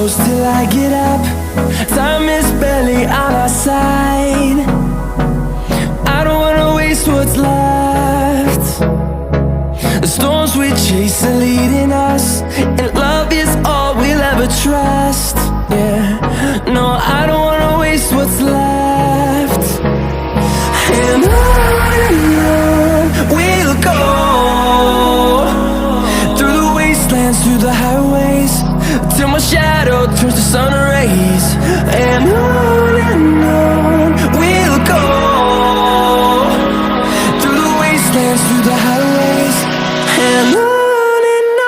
close till I get up. Time is barely on our side. I don't wanna waste what's left. The storms we chase are leading us, and love is all we'll ever trust. Yeah, no, I don't wanna waste what's left. And on we'll go, through the wastelands, through the highways, till my shadow turns to sun rays. And on we'll go, through the wastelands, through the highways, and on we'll go.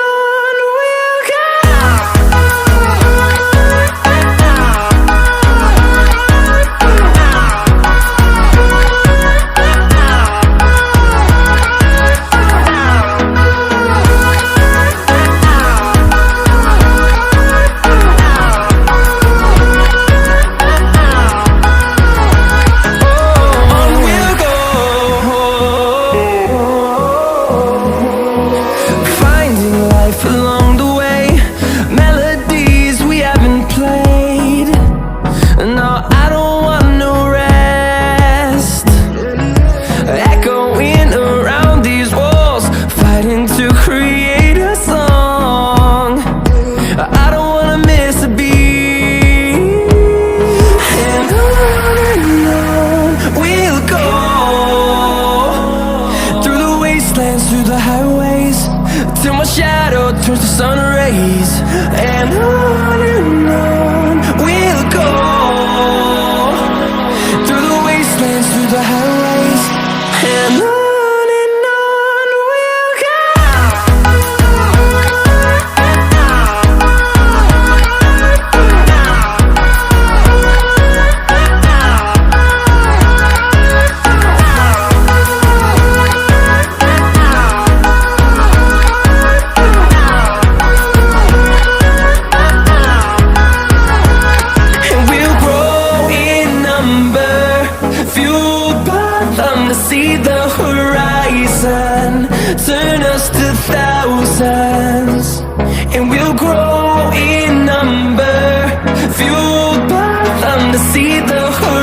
Through the highways, till my shadow turns to sun rays. And on we'll go, through the wastelands, through the highways, and on we'll go. See the horizon turn us to thousands, and we'll grow in number, fueled by them to see the horizon.